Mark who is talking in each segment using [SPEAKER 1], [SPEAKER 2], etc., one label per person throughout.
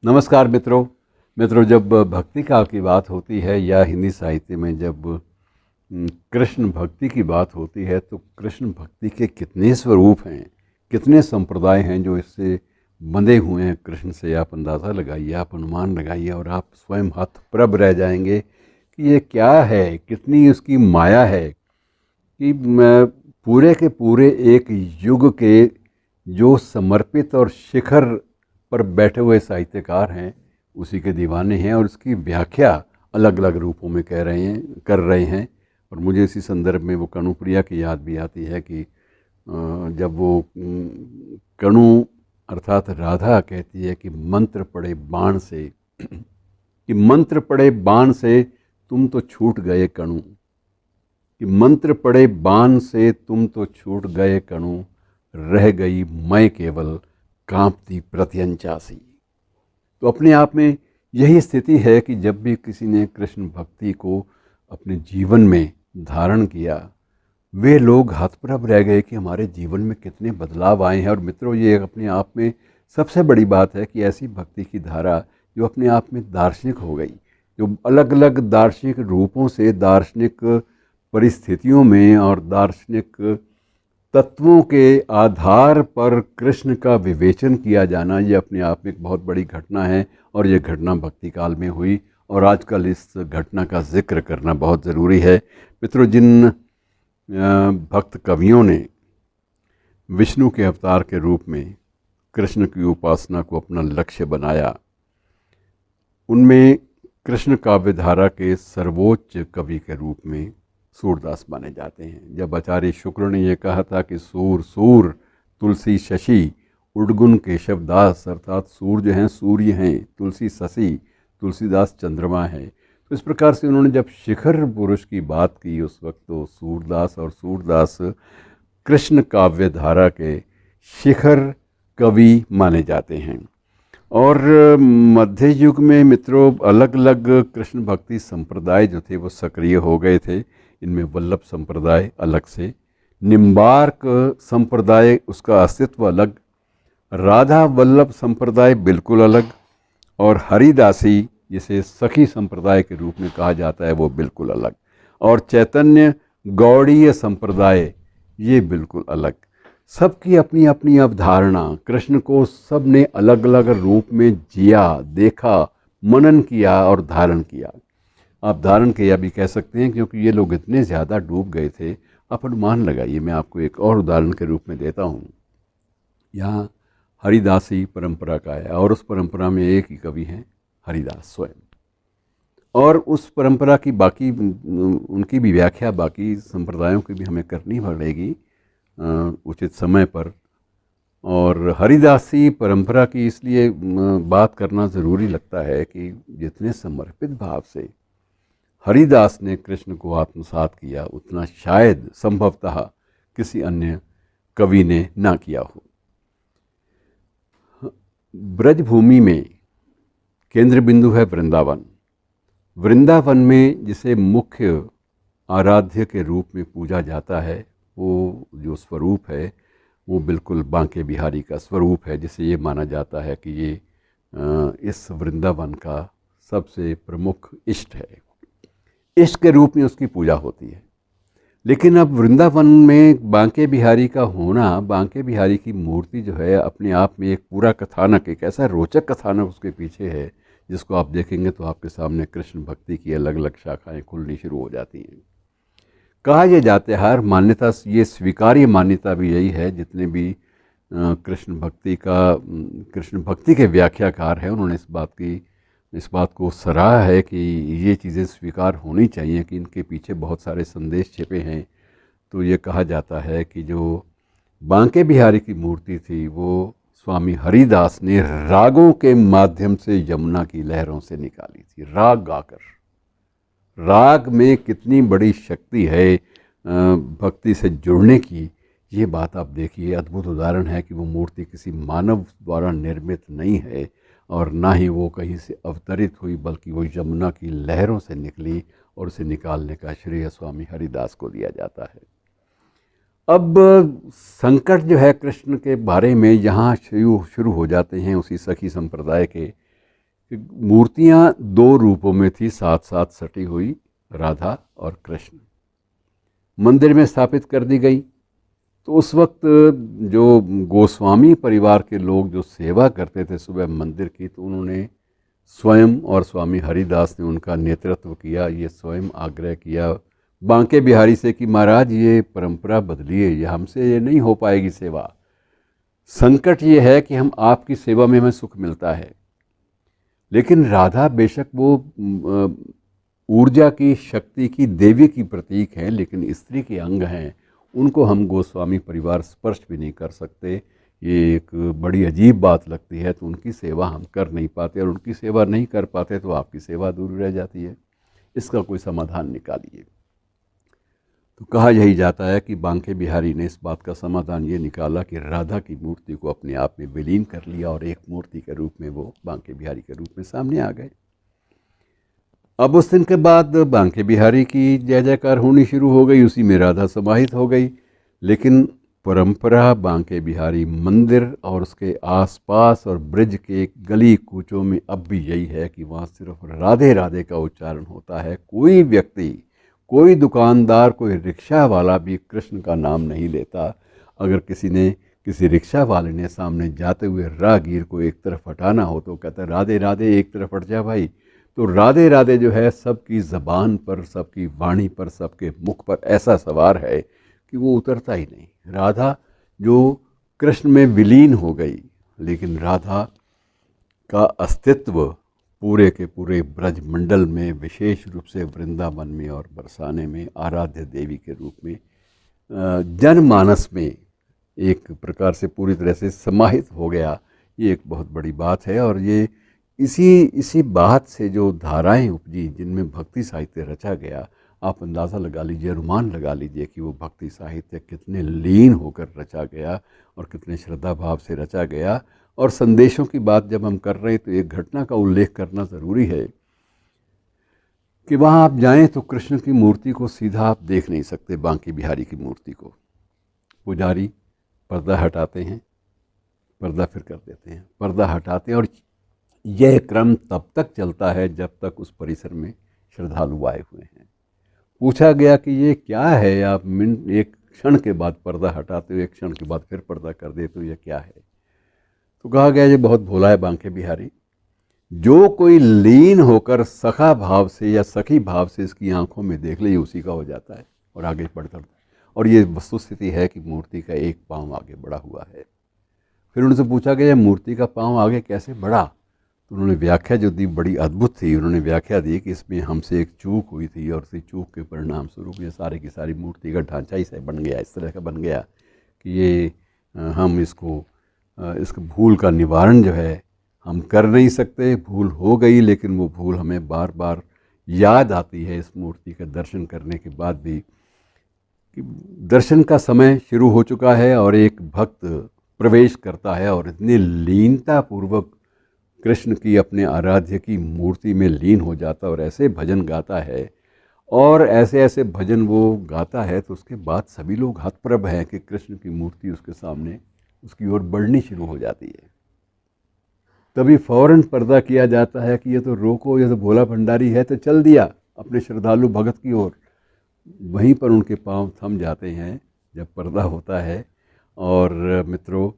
[SPEAKER 1] नमस्कार मित्रों जब भक्ति काल की बात होती है या हिंदी साहित्य में जब कृष्ण भक्ति की बात होती है तो कृष्ण भक्ति के कितने स्वरूप हैं, कितने संप्रदाय हैं जो इससे बंधे हुए हैं। कृष्ण से आप अंदाज़ा लगाइए, आप अनुमान लगाइए और आप स्वयं हतप्रभ रह जाएंगे कि ये क्या है, कितनी उसकी माया है कि पूरे के पूरे एक युग के जो समर्पित और शिखर पर बैठे हुए साहित्यकार हैं उसी के दीवाने हैं और उसकी व्याख्या अलग अलग रूपों में कर रहे हैं। और मुझे इसी संदर्भ में वो कणुप्रिया की याद भी आती है कि जब वो कणु अर्थात राधा कहती है कि मंत्र पड़े बाण से कि मंत्र पड़े बाण से तुम तो छूट गए कणु, कि मंत्र पड़े बाण से तुम तो छूट गए कणु, रह गई मैं केवल कांपती प्रत्यंचासी। तो अपने आप में यही स्थिति है कि जब भी किसी ने कृष्ण भक्ति को अपने जीवन में धारण किया, वे लोग हतप्रभ रह गए कि हमारे जीवन में कितने बदलाव आए हैं। और मित्रों, ये अपने आप में सबसे बड़ी बात है कि ऐसी भक्ति की धारा जो अपने आप में दार्शनिक हो गई, जो अलग अलग दार्शनिक रूपों से, दार्शनिक परिस्थितियों में और दार्शनिक तत्वों के आधार पर कृष्ण का विवेचन किया जाना, ये अपने आप में एक बहुत बड़ी घटना है। और ये घटना भक्ति काल में हुई और आजकल इस घटना का जिक्र करना बहुत ज़रूरी है। मित्रों, जिन भक्त कवियों ने विष्णु के अवतार के रूप में कृष्ण की उपासना को अपना लक्ष्य बनाया, उनमें कृष्ण काव्यधारा के सर्वोच्च कवि के रूप में सूरदास माने जाते हैं। जब आचार्य शुक्र ने यह कहा था कि सूर सूर तुलसी शशि उडगुन केशवदास, अर्थात सूर्य हैं, सूर्य हैं, तुलसी शशि, तुलसीदास चंद्रमा है, तो इस प्रकार से उन्होंने जब शिखर पुरुष की बात की उस वक्त तो सूरदास और सूरदास कृष्ण काव्यधारा के शिखर कवि माने जाते हैं। और मध्य युग में मित्रों अलग अलग कृष्ण भक्ति संप्रदाय जो थे वो सक्रिय हो गए थे। इनमें वल्लभ संप्रदाय अलग से, निम्बार्क संप्रदाय उसका अस्तित्व अलग, राधा वल्लभ संप्रदाय बिल्कुल अलग, और हरिदासी जिसे सखी संप्रदाय के रूप में कहा जाता है वो बिल्कुल अलग, और चैतन्य गौड़ीय संप्रदाय ये बिल्कुल अलग। सबकी अपनी अपनी अवधारणा, कृष्ण को सब ने अलग अलग रूप में जिया, देखा, मनन किया और धारण किया। आप धारण किया भी कह सकते हैं क्योंकि ये लोग इतने ज़्यादा डूब गए थे। आप अनुमान लगाइए, मैं आपको एक और उदाहरण के रूप में देता हूँ। यहाँ हरिदासी परंपरा का है और उस परंपरा में एक ही कवि हैं, हरिदास स्वयं। और उस परंपरा की बाकी उनकी भी व्याख्या बाकी संप्रदायों की भी हमें करनी पड़ेगी उचित समय पर। और हरिदासी परंपरा की इसलिए बात करना ज़रूरी लगता है कि जितने समर्पित भाव से हरिदास ने कृष्ण को आत्मसात किया उतना शायद संभवतः किसी अन्य कवि ने ना किया हो। ब्रजभूमि में केंद्र बिंदु है वृंदावन। वृंदावन में जिसे मुख्य आराध्य के रूप में पूजा जाता है, वो जो स्वरूप है वो बिल्कुल बांके बिहारी का स्वरूप है, जिसे ये माना जाता है कि ये इस वृंदावन का सबसे प्रमुख इष्ट है। इष्ट के रूप में उसकी पूजा होती है। लेकिन अब वृंदावन में बांके बिहारी का होना, बांके बिहारी की मूर्ति जो है अपने आप में एक पूरा कथानक, एक ऐसा रोचक कथानक उसके पीछे है जिसको आप देखेंगे तो आपके सामने कृष्ण भक्ति की अलग अलग शाखाएं खुलनी शुरू हो जाती हैं। कहा यह जाता है, हर मान्यता, ये स्वीकार्य मान्यता भी यही है, जितने भी कृष्ण भक्ति के व्याख्याकार हैं उन्होंने इस बात को सराहा है कि ये चीज़ें स्वीकार होनी चाहिए कि इनके पीछे बहुत सारे संदेश छिपे हैं। तो ये कहा जाता है कि जो बांके बिहारी की मूर्ति थी वो स्वामी हरिदास ने रागों के माध्यम से यमुना की लहरों से निकाली थी, राग गाकर। राग में कितनी बड़ी शक्ति है भक्ति से जुड़ने की, ये बात आप देखिए। अद्भुत उदाहरण है कि वो मूर्ति किसी मानव द्वारा निर्मित नहीं है और ना ही वो कहीं से अवतरित हुई, बल्कि वो यमुना की लहरों से निकली और उसे निकालने का श्रेय स्वामी हरिदास को दिया जाता है। अब संकट जो है कृष्ण के बारे में यहाँ शुरू हो जाते हैं उसी सखी संप्रदाय के कि मूर्तियाँ दो रूपों में थी, साथ साथ सटी हुई, राधा और कृष्ण, मंदिर में स्थापित कर दी गई। तो उस वक्त जो गोस्वामी परिवार के लोग जो सेवा करते थे सुबह मंदिर की, तो उन्होंने स्वयं, और स्वामी हरिदास ने उनका नेतृत्व किया, ये स्वयं आग्रह किया बांके बिहारी से कि महाराज ये परंपरा बदलिए, ये हमसे ये नहीं हो पाएगी सेवा। संकट ये है कि हम आपकी सेवा में हमें सुख मिलता है, लेकिन राधा बेशक वो ऊर्जा की, शक्ति की, देवी की प्रतीक हैं, लेकिन स्त्री के अंग हैं, उनको हम गोस्वामी परिवार स्पर्श भी नहीं कर सकते। ये एक बड़ी अजीब बात लगती है, तो उनकी सेवा हम कर नहीं पाते, और उनकी सेवा नहीं कर पाते तो आपकी सेवा दूर रह जाती है। इसका कोई समाधान निकालिए। तो कहा यही जाता है कि बांके बिहारी ने इस बात का समाधान ये निकाला कि राधा की मूर्ति को अपने आप में विलीन कर लिया, और एक मूर्ति के रूप में वो बांके बिहारी के रूप में सामने आ गए। अब उस दिन के बाद बांके बिहारी की जय जयकार होनी शुरू हो गई, उसी में राधा समाहित हो गई। लेकिन परंपरा बांके बिहारी मंदिर और उसके आसपास और ब्रिज के गली कूचों में अब भी यही है कि वहाँ सिर्फ राधे राधे का उच्चारण होता है। कोई व्यक्ति, कोई दुकानदार, कोई रिक्शा वाला भी कृष्ण का नाम नहीं लेता। अगर किसी रिक्शा वाले ने सामने जाते हुए राहगीर को एक तरफ हटाना हो तो कहता है राधे राधे, एक तरफ हट जा भाई। तो राधे राधे जो है सबकी ज़बान पर, सबकी वाणी पर, सबके मुख पर ऐसा सवार है कि वो उतरता ही नहीं। राधा जो कृष्ण में विलीन हो गई, लेकिन राधा का अस्तित्व पूरे के पूरे ब्रज मंडल में, विशेष रूप से वृंदावन में और बरसाने में आराध्य देवी के रूप में जनमानस में एक प्रकार से पूरी तरह से समाहित हो गया। ये एक बहुत बड़ी बात है, और ये इसी बात से जो धाराएं उपजी, जिनमें भक्ति साहित्य रचा गया, आप अंदाज़ा लगा लीजिए, अनुमान लगा लीजिए कि वो भक्ति साहित्य कितने लीन होकर रचा गया और कितने श्रद्धा भाव से रचा गया। और संदेशों की बात जब हम कर रहे हैं तो एक घटना का उल्लेख करना ज़रूरी है कि वहाँ आप जाएं तो कृष्ण की मूर्ति को सीधा आप देख नहीं सकते। बांके बिहारी की मूर्ति को पुजारी पर्दा हटाते हैं, पर्दा फिर कर देते हैं, पर्दा हटाते हैं, और यह क्रम तब तक चलता है जब तक उस परिसर में श्रद्धालु आए हुए हैं। पूछा गया कि ये क्या है, आप एक क्षण के बाद पर्दा हटाते हो, एक क्षण के बाद फिर पर्दा कर देते हो, ये क्या है? तो कहा गया ये बहुत भोला है बांके बिहारी, जो कोई लीन होकर सखा भाव से या सखी भाव से इसकी आंखों में देख ले, उसी का हो जाता है और आगे बढ़ता। और ये वस्तुस्थिति है कि मूर्ति का एक पाँव आगे बढ़ा हुआ है। फिर उनसे पूछा गया मूर्ति का पाँव आगे कैसे बढ़ा? तो उन्होंने व्याख्या जो दी बड़ी अद्भुत थी। उन्होंने व्याख्या दी कि इसमें हमसे एक चूक हुई थी, और उसी चूक के परिणाम स्वरूप ये सारी की सारी मूर्ति का ढांचा ही से बन गया, इस तरह का बन गया कि ये हम इसको भूल का निवारण जो है हम कर नहीं सकते। भूल हो गई, लेकिन वो भूल हमें बार बार याद आती है इस मूर्ति का दर्शन करने के बाद भी, कि दर्शन का समय शुरू हो चुका है और एक भक्त प्रवेश करता है और इतनी लीनता पूर्वक कृष्ण की, अपने आराध्य की मूर्ति में लीन हो जाता है और ऐसे भजन गाता है, और ऐसे ऐसे भजन वो गाता है, तो उसके बाद सभी लोग हतप्रभ हैं कि कृष्ण की मूर्ति उसके सामने उसकी ओर बढ़नी शुरू हो जाती है। तभी फौरन पर्दा किया जाता है कि ये तो रोको, ये तो भोला भंडारी है, तो चल दिया अपने श्रद्धालु भगत की ओर। वहीं पर उनके पांव थम जाते हैं जब पर्दा होता है। और मित्रों,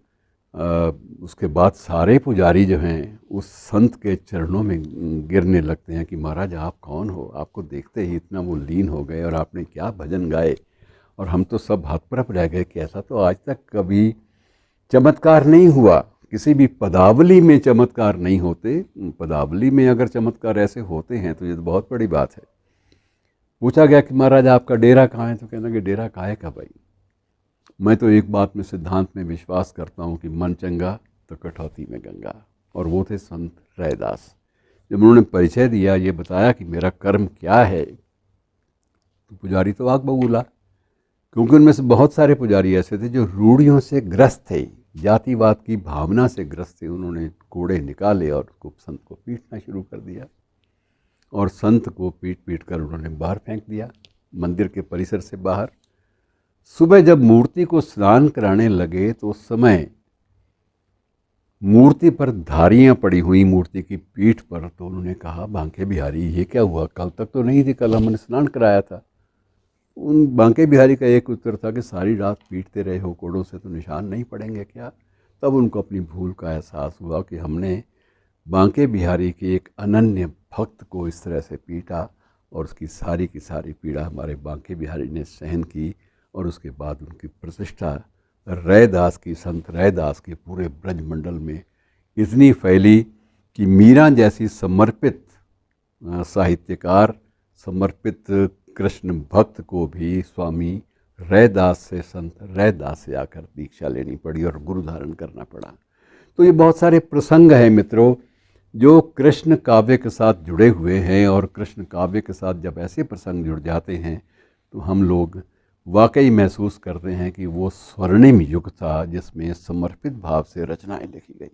[SPEAKER 1] उसके बाद सारे पुजारी जो हैं उस संत के चरणों में गिरने लगते हैं कि महाराज आप कौन हो? आपको देखते ही इतना वो लीन हो गए, और आपने क्या भजन गाए, और हम तो सब हतप्रभ रह गए कि ऐसा तो आज तक कभी चमत्कार नहीं हुआ। किसी भी पदावली में चमत्कार नहीं होते। पदावली में अगर चमत्कार ऐसे होते हैं तो ये तो बहुत बड़ी बात है। पूछा गया कि महाराज आपका डेरा कहाँ है? तो कहना कि डेरा काहे का भाई, मैं तो एक बात में, सिद्धांत में विश्वास करता हूँ कि मन चंगा तो कटौती में गंगा। और वो थे संत रैदास। जब उन्होंने परिचय दिया, ये बताया कि मेरा कर्म क्या है, तो पुजारी तो आग बबूला, क्योंकि उनमें से बहुत सारे पुजारी ऐसे थे जो रूढ़ियों से ग्रस्त थे, जातिवाद की भावना से ग्रस्त थे। उन्होंने कोड़े निकाले और संत को पीटना शुरू कर दिया, और संत को पीट पीट कर उन्होंने बाहर फेंक दिया, मंदिर के परिसर से बाहर। सुबह जब मूर्ति को स्नान कराने लगे तो उस समय मूर्ति पर धारियाँ पड़ी हुई मूर्ति की पीठ पर, तो उन्होंने कहा बांके बिहारी ये क्या हुआ, कल तक तो नहीं थी, कल हमने स्नान कराया था। उन बांके बिहारी का एक उत्तर था कि सारी रात पीटते रहे हो कोड़ों से तो निशान नहीं पड़ेंगे क्या। तब उनको अपनी भूल का एहसास हुआ कि हमने बांके बिहारी के एक अनन्य भक्त को इस तरह से पीटा और उसकी सारी की सारी पीड़ा हमारे बांके बिहारी ने सहन की। और उसके बाद उनकी प्रतिष्ठा रैदास की, संत रैदास की पूरे ब्रजमंडल में इतनी फैली कि मीरा जैसी समर्पित साहित्यकार, समर्पित कृष्ण भक्त को भी स्वामी रैदास से, संत रैदास से आकर दीक्षा लेनी पड़ी और गुरु धारण करना पड़ा। तो ये बहुत सारे प्रसंग हैं मित्रों जो कृष्ण काव्य के साथ जुड़े हुए हैं, और कृष्ण काव्य के साथ जब ऐसे प्रसंग जुड़ जाते हैं तो हम लोग वाकई महसूस करते हैं कि वो स्वर्णिम युग था जिसमें समर्पित भाव से रचनाएं लिखी गई।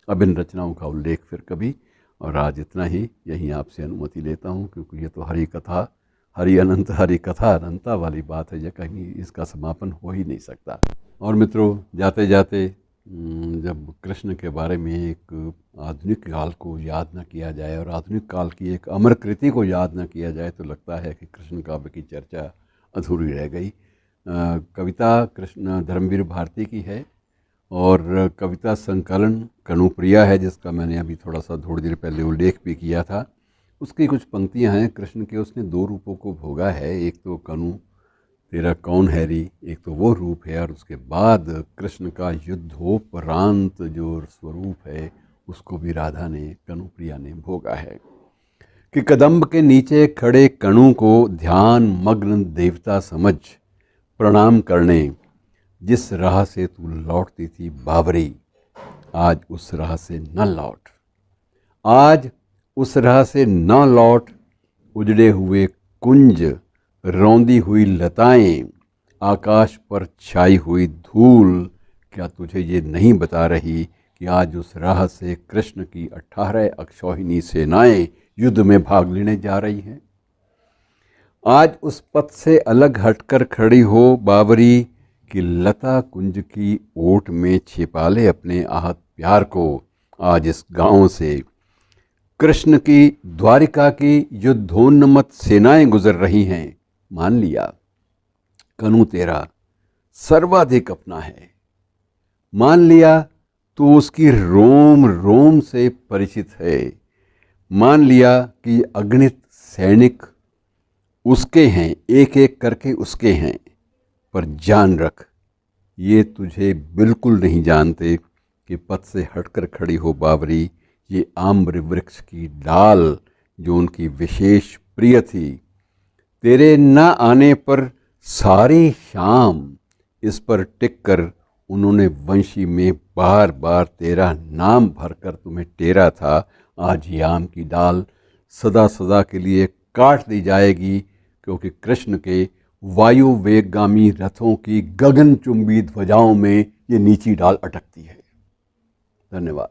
[SPEAKER 1] अब इन रचनाओं का उल्लेख फिर कभी, और आज इतना ही, यहीं आपसे अनुमति लेता हूँ, क्योंकि ये तो हरि कथा, हरि अनंत, हरि कथा अनंता वाली बात है, ये कहीं इसका समापन हो ही नहीं सकता। और मित्रों, जाते जाते जब कृष्ण के बारे में एक आधुनिक काल को याद न किया जाए और आधुनिक काल की एक अमर कृति को याद न किया जाए तो लगता है कि कृष्ण काव्य की चर्चा अधूरी रह गई। कविता कृष्ण धर्मवीर भारती की है और कविता संकलन कनुप्रिया है, जिसका मैंने अभी थोड़ा सा थोड़ी देर पहले उल्लेख भी किया था। उसकी कुछ पंक्तियां हैं। कृष्ण के उसने दो रूपों को भोगा है, एक तो कनु तेरा कौन है री, एक तो वो रूप है, और उसके बाद कृष्ण का युद्धोपरांत जो स्वरूप है उसको भी राधा ने, कनुप्रिया ने भोगा है। कि कदम्ब के नीचे खड़े कणु को ध्यान मग्न देवता समझ प्रणाम करने, जिस राह से तू लौटती थी बावरी, आज उस राह से न लौट, आज उस राह से न लौट। उजड़े हुए कुंज, रौंदी हुई लताएं, आकाश पर छाई हुई धूल, क्या तुझे ये नहीं बता रही कि आज उस राह से कृष्ण की 18 अक्षौहिणी सेनाएं युद्ध में भाग लेने जा रही हैं। आज उस पथ से अलग हटकर खड़ी हो बावरी, कि लता कुंज की ओट में छिपा ले अपने आहत प्यार को। आज इस गांव से कृष्ण की द्वारिका की युद्धोन्नमत सेनाएं गुजर रही हैं। मान लिया कनु तेरा सर्वाधिक अपना है, मान लिया तो उसकी रोम रोम से परिचित है, मान लिया कि अगणित सैनिक उसके हैं, एक एक करके उसके हैं। पर जान रख, ये तुझे बिल्कुल नहीं जानते कि पथ से हटकर खड़ी हो बावरी, ये आम्र वृक्ष की डाल जो उनकी विशेष प्रिय थी, तेरे न आने पर सारी शाम इस पर टिककर उन्होंने वंशी में बार बार तेरा नाम भरकर तुम्हें टेरा था। आज ये आम की डाल सदा सदा के लिए काट दी जाएगी, क्योंकि कृष्ण के वायु वेगगामी रथों की गगनचुंबी ध्वजाओं में ये नीची डाल अटकती है। धन्यवाद।